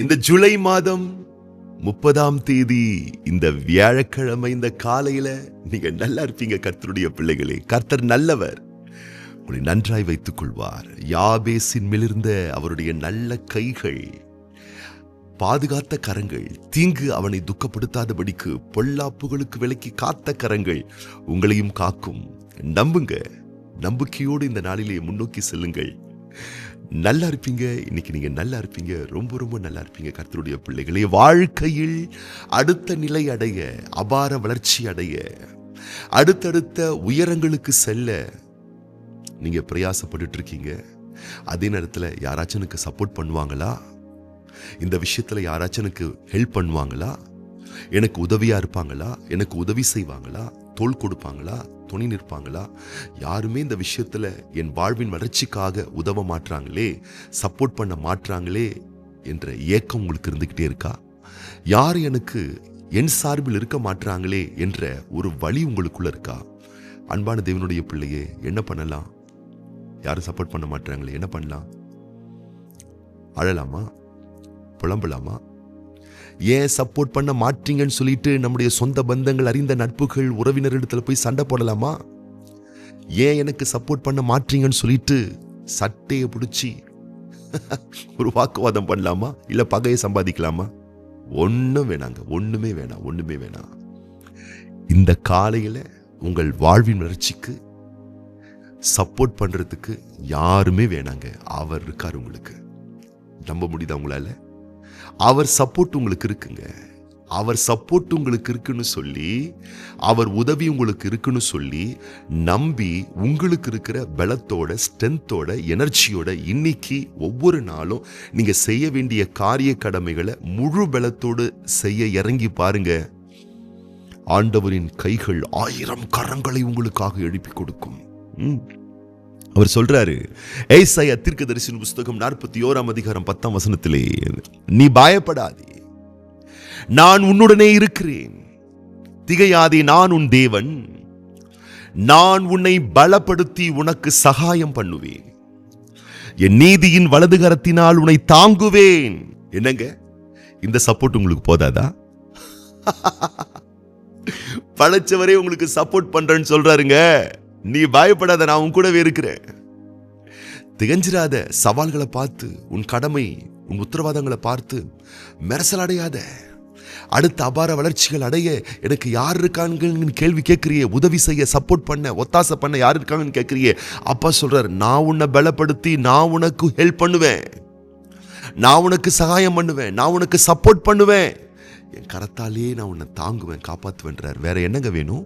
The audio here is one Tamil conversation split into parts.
இந்த ஜூலை மாதம் 30ஆம் தேதி இந்த வியாழக்கிழமை இந்த காலையில நீங்க நல்லா இருப்பீங்க. கர்த்தருடைய பிள்ளைகளே, கர்த்தர் நல்லவர், உங்களை நன்றாய் வைத்துக் கொள்வார். யாபேசின் மிளிர்ந்த அவருடைய நல்ல கைகள், பாதுகாத்த கரங்கள், தீங்கு அவனை துக்கப்படுத்தாதபடிக்கு பொல்லாப்புகளுக்கு விலக்கி காத்த கரங்கள் உங்களையும் காக்கும். நம்புங்க, நம்பிக்கையோடு இந்த நாளிலே முன்னோக்கி செல்லுங்கள். நல்லா இருப்பீங்க. இன்னைக்கு நீங்க நல்லா இருப்பீங்க, ரொம்ப ரொம்ப நல்லா இருப்பீங்க. கர்த்தருடைய பிள்ளைகளே, வாழ்க்கையில் அடுத்த நிலை அடைய, அபார வளர்ச்சி அடைய, அடுத்தடுத்த உயரங்களுக்கு செல்ல நீங்க பிரயாசப்பட்டு இருக்கீங்க. அதே நேரத்தில் யாராச்சும் எனக்கு சப்போர்ட் பண்ணுவாங்களா? இந்த விஷயத்துல யாராச்சும் எனக்கு ஹெல்ப் பண்ணுவாங்களா? எனக்கு உதவியா இருப்பாங்களா? எனக்கு உதவி செய்வாங்களா? தோள் கொடுப்பாங்களா? துணை நிற்பாங்களா? யாருமே இந்த விஷயத்துல என் வாழ்வின் வளர்ச்சிக்காக உதவ மாற்றாங்களே, சப்போர்ட் பண்ண மாற்றாங்களே என்ற ஏக்கம் உங்களுக்கு இருந்துகிட்டே இருக்கா? யார் எனக்கு என் சார்பில் இருக்க மாற்றாங்களே என்ற ஒரு வழி உங்களுக்குள்ள இருக்கா? அன்பான தேவனுடைய பிள்ளையே, என்ன பண்ணலாம்? யாரும் சப்போர்ட் பண்ண மாட்டாங்களே, என்ன பண்ணலாம்? அழலாமா? புலம்பலாமா? ஏன் சப்போர்ட் பண்ண மாட்டீங்கன்னு சொல்லிட்டு நம்முடைய சொந்த பந்தங்கள், அறிந்த நட்புகள், உறவினரிடத்துல போய் சண்டை போடலாமா? ஏன் எனக்கு சப்போர்ட் பண்ண மாட்டீங்கன்னு சொல்லிட்டு சட்டையை பிடிச்சி ஒரு வாக்குவாதம் பண்ணலாமா? இல்ல பகையை சம்பாதிக்கலாமா? ஒன்றும் வேணாங்க, ஒண்ணுமே வேணாம், ஒண்ணுமே வேணாம். இந்த காலையில உங்கள் வாழ்வின் வளர்ச்சிக்கு சப்போர்ட் பண்றதுக்கு யாருமே வேணாங்க. அவர் இருக்கார் உங்களுக்கு. நம்ப முடியுதா உங்களால? அவர் சப்போர்ட் உங்களுக்கு இருக்குங்க. அவர் சப்போர்ட் உங்களுக்கு இருக்குன்னு சொல்லி, அவர் உதவி உங்களுக்கு இருக்குன்னு சொல்லி நம்பி, உங்களுக்கு இருக்கிற பலத்தோட, ஸ்ட்ரென்த்தோட, எனர்ஜியோட இன்னைக்கு ஒவ்வொரு நாளும் நீங்க செய்ய வேண்டிய காரிய கடமைகளை முழு பலத்தோடு செய்ய இறங்கி பாருங்க. ஆண்டவரின் கைகள் 1000 கரங்களை உங்களுக்காக எழுப்பி கொடுக்கும். அவர் சொல்றாரு, ஏசாயா தீர்க்கதரிசியின் புஸ்தகம் 41ஆம் அதிகாரம் 10ஆம் வசனத்திலே, நீ பயப்படாதே, நான் உன்னுடனே இருக்கிறேன், திகையாதே, நான் உன் தேவன், நான் உன்னை பலப்படுத்தி உனக்கு சகாயம் பண்ணுவேன், என் நீதியின் வலது கரத்தினால் உன்னை தாங்குவேன். என்னங்க, இந்த சப்போர்ட் உங்களுக்கு போதாதா? படைச்சவரே உங்களுக்கு சப்போர்ட் பண்றேன்னு சொல்றாருங்க. நீ பயப்படாத, நான் உன் கூடவே இருக்கிறேன். திகஞ்சிராத, சவால்களை பார்த்து, உன் கடமை, உன் உத்தரவாதங்களை பார்த்து மெரசல் அடையாத. அடுத்த அபார வளர்ச்சிகள் அடைய எனக்கு யார் இருக்காங்கன்னு கேள்வி கேட்கிறியே, உதவி செய்ய, சப்போர்ட் பண்ண, ஒத்தாசை பண்ண யார் இருக்காங்கன்னு கேட்கிறியே. அப்பா சொல்றாரு, நான் உன்னை பலப்படுத்தி நான் உனக்கு ஹெல்ப் பண்ணுவேன், நான் உனக்கு சகாயம் பண்ணுவேன், நான் உனக்கு சப்போர்ட் பண்ணுவேன், என் கரத்தாலே நான் உன்னை தாங்குவேன், காப்பாற்றுவேன்றார். வேற என்னங்க வேணும்?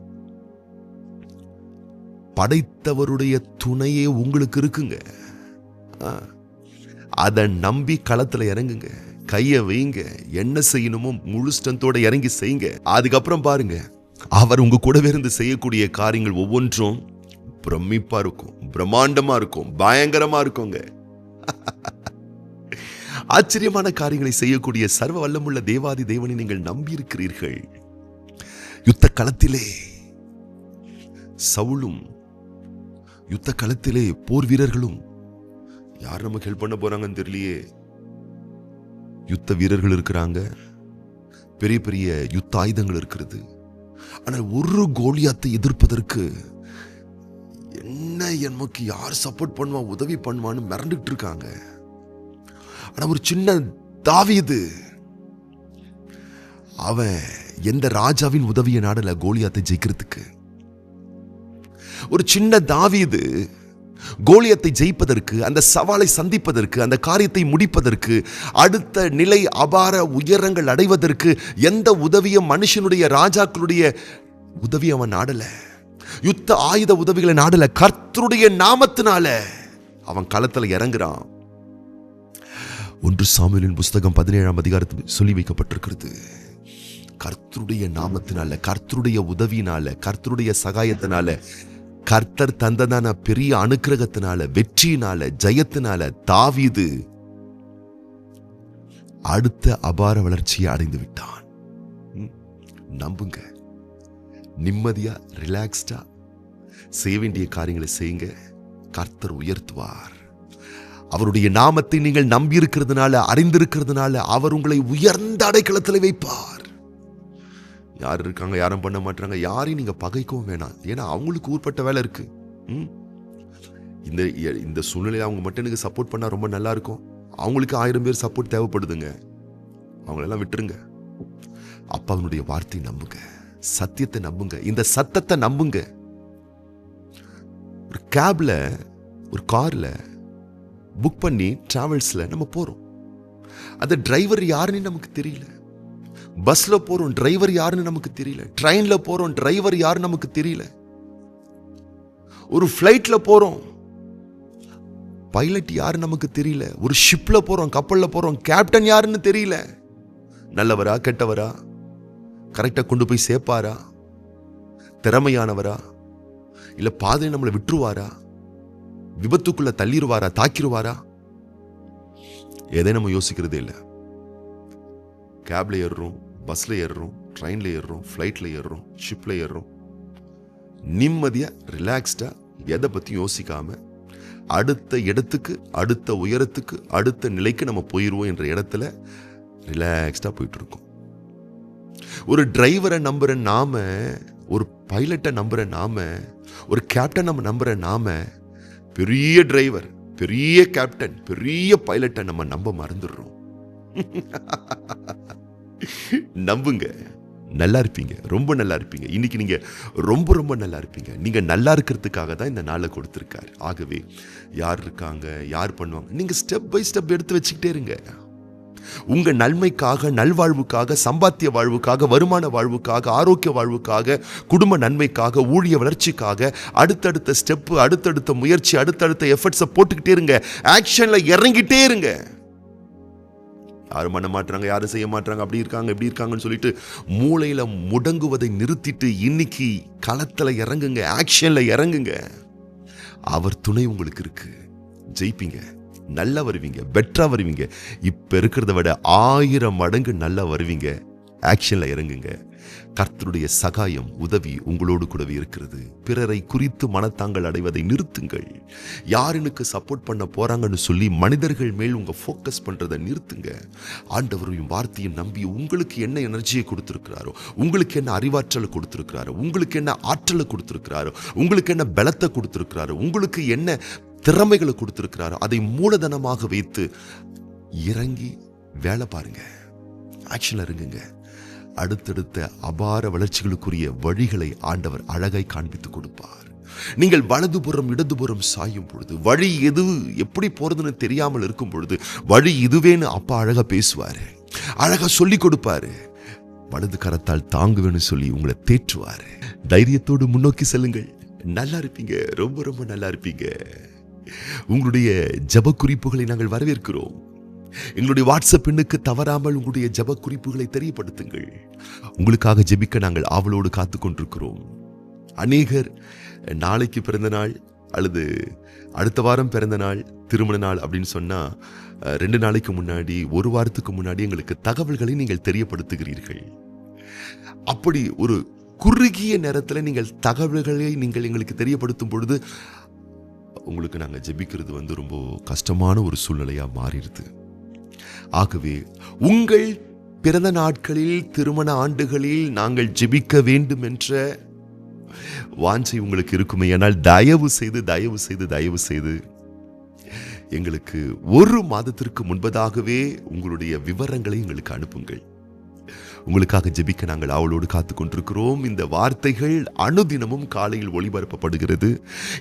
படைத்தவருடைய துணையே உங்களுக்கு இருக்குங்க. அதை நம்பி களத்துல இறங்குங்க, கைய வைங்க, என்ன செய்யணுமோ முழு ஸ்ட்ரென்த்தோட இறங்கி செய்யுங்க. அதுக்கப்புறம் பாருங்க, அவர் உங்க கூடவே இருந்து செய்யக்கூடிய காரியங்கள் ஒவ்வொன்றும் பிரமிப்பா இருக்கும், பிரம்மாண்டமா இருக்கும், பயங்கரமா இருக்குங்க. ஆச்சரியமான காரியங்களை செய்யக்கூடிய சர்வ வல்லமுள்ள தேவாதி தேவனை நீங்கள் நம்பி இருக்கிறீர்கள். யுத்த களத்திலே சவுலும், யுத்த களத்திலே போர் வீரர்களும், யார் நமக்கு ஹெல்ப் பண்ண போறாங்கன்னு தெரியலையே. யுத்த வீரர்கள் இருக்கிறாங்க, பெரிய பெரிய யுத்த ஆயுதங்கள் இருக்கிறது. ஆனால் ஒரு கோலியாத்தை எதிர்ப்பதற்கு என்ன நமக்கு யார் சப்போர்ட் பண்ணுவா, உதவி பண்ணுவான்னு மிரண்டுட்டு இருக்காங்க. ஆனா ஒரு சின்ன தாவீது, அவன் எந்த ராஜாவின் உதவியை நாடல கோலியாத்தை ஜெயிக்கிறதுக்கு. ஒரு சின்ன தாவீது கோலியத்தை ஜெயிப்பதற்கு, அந்த சவாலை சந்திப்பதற்கு, அந்த காரியத்தை முடிப்பதற்கு, அடுத்த நிலை அபார உயரங்கள் அடைவதற்கு எந்த உதவியும், மனுஷனுடைய ராஜாக்களுடைய உதவி அவன் நாடல, யுத்த ஆயுத உதவிகளை நாடல, கர்த்தருடைய நாமத்தினால அவன் களத்துல இறங்குறான். 1 சாமுவேலின் புஸ்தகம் 17ஆம் அதிகாரத்தில் சொல்லி வைக்கப்பட்டிருக்கிறது. கர்த்தருடைய நாமத்தினால, கர்த்தருடைய உதவினால, கர்த்தருடைய சகாயத்தினால, கர்த்தர் தந்ததான பெரிய அனுக்கிரகத்தினால, வெற்றியினால, ஜெயத்தினால தாவீது அடுத்த அபார வளர்ச்சியை அடைந்து விட்டான். நம்புங்க, நிம்மதியா ரிலாக்ஸ்டா செய்ய வேண்டிய காரியங்களை செய்யுங்க. கர்த்தர் உயர்த்துவார். அவருடைய நாமத்தை நீங்கள் நம்பியிருக்கிறதுனால, அறிந்திருக்கிறதுனால அவர் உங்களை உயர்ந்த அடைக்கலத்தில் வைப்பார். யார் இருக்காங்க, யாரும் பண்ண மாட்டாங்க, யாரையும் நீங்க பகைக்கவும் வேணாம். ஏன்னா அவங்களுக்கு ஊர்பட்ட வேலை இருக்கு. இந்த சூழ்நிலையில் அவங்க மட்டும் எனக்கு சப்போர்ட் பண்ணா ரொம்ப நல்லா இருக்கும். அவங்களுக்கு 1000 பேர் சப்போர்ட் தேவைப்படுதுங்க. அவங்களெல்லாம் விட்டுருங்க. அப்பாவினுடைய வார்த்தையை நம்புங்க, சத்தியத்தை நம்புங்க, இந்த சத்தத்தை நம்புங்க. ஒரு கேப்ல, ஒரு கார்ல புக் பண்ணி டிராவல்ஸ்ல நம்ம போறோம். அந்த டிரைவர் யாருன்னு நமக்கு தெரியல. பஸ்ல போறோம், டிரைவர் யாருன்னு நமக்கு தெரியல. ட்ரெயின்ல போறோம், டிரைவர் யாருன்னு நமக்கு தெரியல. ஒரு ஃபிளைட்ல போறோம், பைலட் யாருன்னு நமக்கு தெரியல. ஒரு ஷிப்ல போறோம், கப்பல்ல போறோம், கேப்டன் யாருன்னு தெரியல. நல்லவரா கெட்டவரா, கரெக்டா கொண்டு போய் சேர்ப்பாரா, திறமையானவரா, இல்ல பாதையை நம்மளை விட்டுருவாரா, விபத்துக்குள்ள தள்ளிடுவாரா, தாக்கிடுவாரா, எதை நம்ம யோசிக்கிறதே இல்லை. கேப்ல ஏறுறோம், பஸ்ல ஏறுறோம், ட்ரெயின்ல ஏறுறோம், ஃபிளைட்ல ஏறுறோம், ஷிப்ல ஏறுறோம். நிம்மதியா ரிலாக்ஸ்டா எதை பத்தி யோசிக்காம அடுத்த இடத்துக்கு, அடுத்த உயரத்துக்கு, அடுத்த நிலைக்கு நம்ம போயிடுவோம் என்ற இடத்துல ரிலாக்ஸ்டா போயிட்டு இருக்கோம். ஒரு டிரைவரை நம்புற நாம, ஒரு பைலட்டை நம்புற நாம, ஒரு கேப்டன் நம்ம நம்புற நாம, பெரிய டிரைவர், பெரிய கேப்டன், பெரிய பைலட்டை நம்ம நம்ப மறந்துடுறோம். நம்புங்க, நல்லா இருப்பீங்க, ரொம்ப நல்லா இருப்பீங்க. இன்னைக்கு நீங்க ரொம்ப ரொம்ப நல்லா இருப்பீங்க. நீங்க நல்லா இருக்கிறதுக்காக தான் இந்த நாளை கொடுத்திருக்காரு. ஆகவே யார் இருக்காங்க, யார் பண்ணுவாங்க, நீங்க ஸ்டெப் பை ஸ்டெப் எடுத்து வச்சுக்கிட்டே இருங்க. உங்க நன்மைக்காக, நல்வாழ்வுக்காக, சம்பாத்திய வாழ்வுக்காக, வருமான வாழ்வுக்காக, ஆரோக்கிய வாழ்வுக்காக, குடும்ப நன்மைக்காக, ஊழிய வளர்ச்சிக்காக அடுத்தடுத்த ஸ்டெப், அடுத்தடுத்த முயற்சி, அடுத்தடுத்த எஃபர்ட்ஸை போட்டுக்கிட்டே இருங்க. ஆக்ஷன்ல இறங்கிட்டே இருங்க. யாரும் பண்ண மாட்டாங்க, யாரும் செய்ய மாட்டாங்க, அப்படி இருக்காங்க, இப்படி இருக்காங்கன்னு சொல்லிட்டு மூளையில முடங்குவதை நிறுத்திட்டு இன்னைக்கு களத்துல இறங்குங்க, ஆக்ஷன்ல இறங்குங்க. அவர் துணை உங்களுக்கு இருக்கு. ஜெயிப்பீங்க, நல்லா வருவீங்க, பெட்டரா வருவீங்க. இப்ப இருக்கிறத விட 1000 மடங்கு நல்லா வருவீங்க. ஆக்ஷன்ல இறங்குங்க. கர்த்தருடைய சகாயம், உதவி உங்களோடு கூடவே இருக்கிறது. பிறரை குறித்து மனத்தாங்கள் அடைவதை நிறுத்துங்கள். யார் எனக்கு சப்போர்ட் பண்ண போறாங்கன்னு சொல்லி மனிதர்கள் மேல் உங்க ஃபோக்கஸ் பண்றதை நிறுத்துங்க. ஆண்டவரையும் வார்த்தையும் நம்பி உங்களுக்கு என்ன எனர்ஜியை கொடுத்திருக்கிறாரோ, உங்களுக்கு என்ன அறிவாற்றலை கொடுத்திருக்கிறாரோ, உங்களுக்கு என்ன ஆற்றலை கொடுத்திருக்கிறாரோ, உங்களுக்கு என்ன பலத்தை கொடுத்திருக்கிறாரோ, உங்களுக்கு என்ன திறமைகளை கொடுத்திருக்கிறாரோ, அதை மூலதனமாக வைத்து இறங்கி வேலை பாருங்க. ஆக்ஷன்ல இருங்க. அடுத்தடுத்த அபார வளர்ச்சிகளுக்குரிய வழிகளை ஆண்டவர் அழகாய் காண்பித்து கொடுப்பார். நீங்கள் வலதுபுறம் இடதுபுறம் சாயும் பொழுது, வழி எது எப்படி போறதுன்னு தெரியாமல் இருக்கும் பொழுது, வழி இதுவேன்னு அப்பா அழகா பேசுவாரு, அழகா சொல்லி கொடுப்பாரு. வலது கரத்தால் தாங்குவேன்னு சொல்லி உங்களை தேற்றுவாரு. தைரியத்தோடு முன்னோக்கி செல்லுங்கள். நல்லா இருப்பீங்க, ரொம்ப ரொம்ப நல்லா இருப்பீங்க. உங்களுடைய ஜெப குறிப்புகளை நாங்கள் வரவேற்கிறோம். எங்களுடைய வாட்ஸ்அப் எண்ணுக்கு தவறாமல் உங்களுடைய ஜெப குறிப்புகளை தெரியப்படுத்துங்கள். உங்களுக்காக ஜெபிக்க நாங்கள் ஆவலோடு காத்து கொண்டிருக்கிறோம். அநேகர் நாளைக்கு பிறந்த நாள் அல்லது அடுத்த வாரம் பிறந்த நாள், திருமண நாள் அப்படின்னு சொன்னா 2 நாளைக்கு முன்னாடி, 1 வாரத்துக்கு முன்னாடி எங்களுக்கு தகவல்களை நீங்கள் தெரியப்படுத்துகிறீர்கள். அப்படி ஒரு குறுகிய நேரத்தில் நீங்கள் தகவல்களை நீங்கள் எங்களுக்கு தெரியப்படுத்தும் பொழுது உங்களுக்கு நாங்கள் ஜெபிக்கிறது ரொம்ப கஷ்டமான ஒரு சூழ்நிலையா மாறிடுது. ஆகவே உங்கள் பிறந்த நாட்களில், திருமண ஆண்டுகளில் நாங்கள் ஜெபிக்க வேண்டும் என்ற வாஞ்சை உங்களுக்கு இருக்குமே, ஆனால் தயவு செய்து எங்களுக்கு 1 மாதத்திற்கு முன்பதாகவே உங்களுடைய விவரங்களை எங்களுக்கு அனுப்புங்கள். உங்களுக்காக ஜெபிக்க நாங்கள் ஆவலோடு காத்து கொண்டிருக்கிறோம். இந்த வார்த்தைகள் அனுதினமும் காலையில் ஒளிபரப்பப்படுகிறது.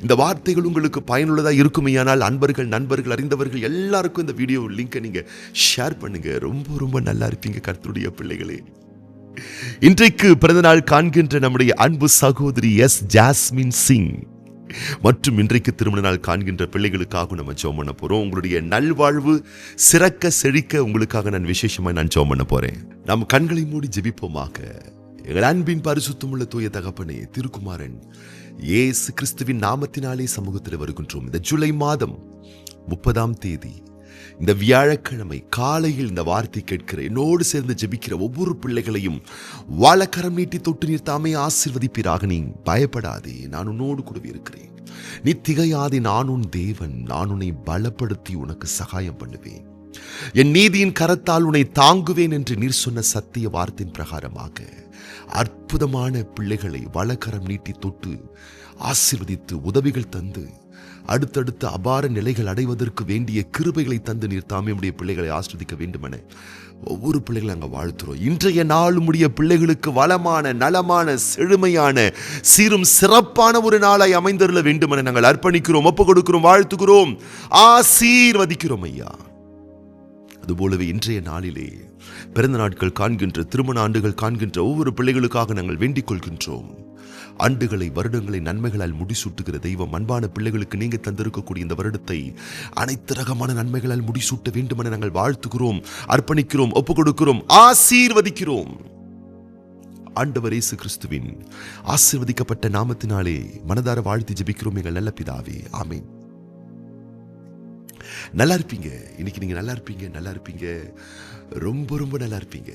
இந்த வார்த்தைகள் உங்களுக்கு பயனுள்ளதாக இருக்குமேயானால் அன்பர்கள், நண்பர்கள், அறிந்தவர்கள் எல்லாருக்கும் இந்த வீடியோ லிங்கை நீங்க ஷேர் பண்ணுங்க. ரொம்ப ரொம்ப நல்லா இருப்பீங்க கர்த்தருடைய பிள்ளைகளே. இன்றைக்கு பிறந்தநாள் காண்கின்ற நம்முடைய அன்பு சகோதரி எஸ் ஜாஸ்மின் சிங் மற்றும் இன்றைக்கு திருமண நாள் காண்கின்ற பிள்ளைகளுக்காக நம்ம ஜெபம் பண்ண போறோம். உங்களுடைய நல்வாழ்வு சிறக்க செழிக்க உங்களுக்காக நான் விசேஷமா ஜெபம் பண்ண போறேன். நாம் கண்களை மூடி ஜெபிப்போமாக. எங்கள் அன்பின் பரிசுத்தமுள்ள தூய தகப்பனே, திருக்குமாரன் இயேசு கிறிஸ்துவின் நாமத்தினாலே சமூகத்தில் வருகின்றோம். இந்த ஜூலை மாதம் 30ஆம் தேதி இந்த வியாழக்கிழமை காலையில் இந்த வார்த்தை கேட்கிற, என்னோடு சேர்ந்து ஜெபிக்கிற ஒவ்வொரு பிள்ளைகளையும் வாழக்கரம் நீட்டி தொட்டு நீர் தாமே ஆசீர்வதிப்பீராக. நீ பயப்படாதே, நான் உன்னோடு கூடவே இருக்கிறேன். நீ திகையாதே, நான் உன் தேவன், நான் உன்னை பலப்படுத்தி உனக்கு சகாயம் பண்ணுவேன், என் நீதியின் கரத்தால் உன்னை தாங்குவேன் என்று நீர் சொன்ன சத்திய வார்த்தையின் பிரகாரமாக அற்புதமான பிள்ளைகளை வலக்கரம் நீட்டி தொட்டு ஆசீர்வதித்து உதவிகள் தந்து அடுத்தடுத்த அபார நிலைகள் அடைவதற்கு வேண்டிய கிருபைகளை தந்து நீர் தாமே உடைய பிள்ளைகளை ஆஸ்வதிக்க வேண்டுமென ஒவ்வொரு பிள்ளைகளை நாங்கள் வாழ்த்துறோம். இன்றைய நாள் உடைய பிள்ளைகளுக்கு வளமான, நலமான, செழுமையான, சீரும் சிறப்பான ஒரு நாளாய் அமைந்தருள வேண்டுமென நாங்கள் அர்ப்பணிக்கிறோம், ஒப்பு கொடுக்கிறோம், வாழ்த்துகிறோம், ஆசீர்வதிக்கிறோம் ஐயா. அதுபோலவே இன்றைய நாளிலே பிறந்த நாட்கள் காண்கின்ற, திருமண ஆண்டுகள் காண்கின்ற ஒவ்வொரு பிள்ளைகளுக்காக நாங்கள் வேண்டிக் கொள்கின்றோம். ஆண்டுகளை, வருடங்களை நன்மைகளால் முடிசூட்டுகிற தெய்வம், அன்பான பிள்ளைகளுக்கு நீங்க தந்திருக்கக்கூடிய இந்த வருடத்தை அனைத்து ரகமான நன்மைகளால் முடிசூட்ட வேண்டும் என நாங்கள் வாழ்த்துகிறோம், அர்ப்பணிக்கிறோம், ஒப்புக் கொடுக்கிறோம், ஆசீர்வதிக்கிறோம். ஆண்டவர் இயேசு கிறிஸ்துவின் ஆசீர்வதிக்கப்பட்ட நாமத்தினாலே மனதார வாழ்த்தி ஜெபிக்கிறோம் எங்கள் நல்ல பிதாவே, ஆமென். நல்லா இருப்பீங்க. இன்னைக்கு நீங்க நல்லா இருப்பீங்க, நல்லா இருப்பீங்க, ரொம்ப ரொம்ப நல்லா இருப்பீங்க.